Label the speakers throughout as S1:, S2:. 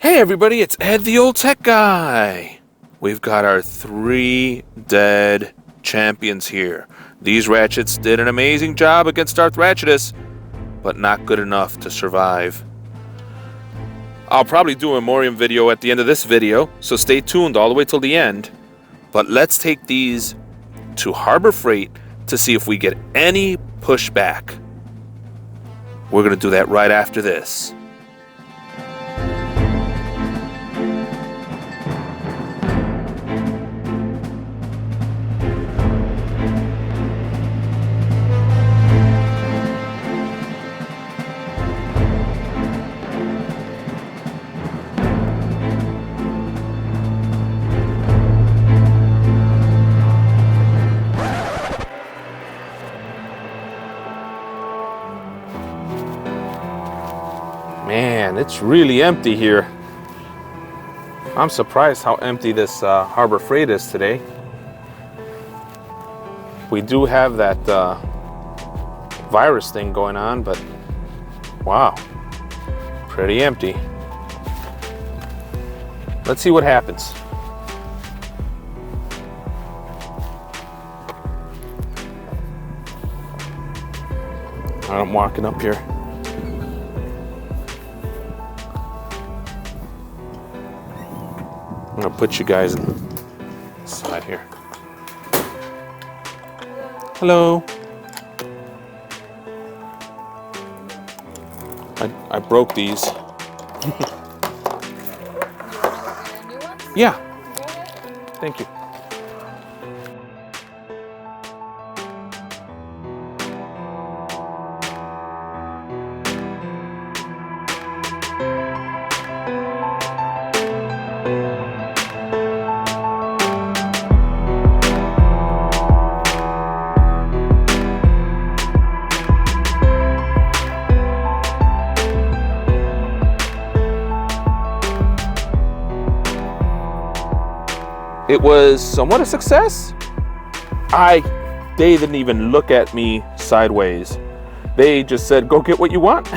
S1: Hey everybody, it's Ed the Old Tech Guy. We've got our 3 dead champions here. These ratchets did an amazing job against Darth Ratchetus, but not good enough to survive. I'll probably do a Morium video at the end of this video, so stay tuned all the way till the end. But let's take these to Harbor Freight to see if we get any pushback. We're going to do that right after this. Man, it's really empty here. I'm surprised how empty this Harbor Freight is today. We do have that virus thing going on, but wow, pretty empty. Let's see what happens. I'm walking up here. I'm gonna put you guys inside here. Hello. I broke these. Yeah. Thank you. It was somewhat a success. They didn't even look at me sideways. They just said, go get what you want.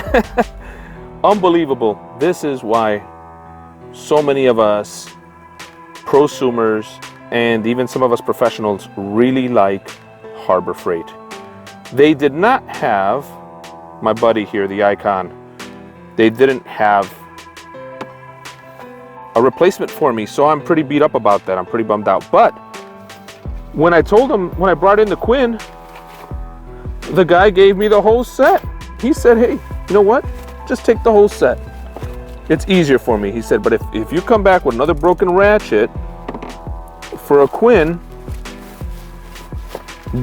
S1: Unbelievable. This is why so many of us prosumers and even some of us professionals really like Harbor Freight. They did not have, my buddy here, the Icon, they didn't have a replacement for me, so I'm pretty beat up about that. I'm pretty bummed out. But when I told him, when I brought in the Quinn, the guy gave me the whole set. He said, hey, you know what? Just take the whole set. It's easier for me. He said, but if you come back with another broken ratchet for a Quinn,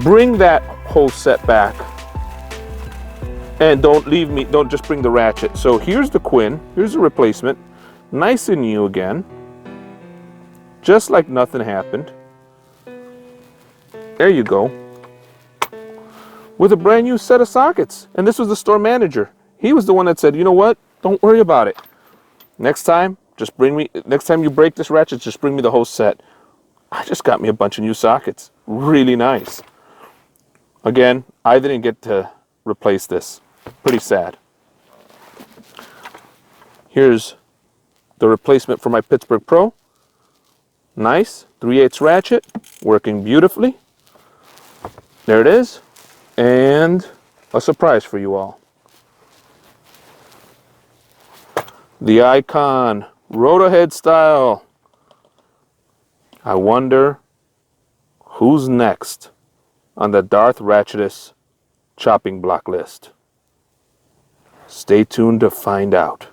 S1: bring that whole set back. And don't just bring the ratchet. So here's the Quinn, here's the replacement. Nice and new again, just like nothing happened. There you go, with a brand new set of sockets. And this was the store manager. He was the one that said, you know what, don't worry about it. Next time you break this ratchet, just bring me the whole set. I just got me a bunch of new sockets. Really nice. Again, I didn't get to replace this. Pretty sad. Here's the replacement for my Pittsburgh Pro. Nice, 3/8 ratchet, working beautifully. There it is. And a surprise for you all. The Icon, rotor-head style. I wonder who's next on the Darth Ratchetus chopping block list. Stay tuned to find out.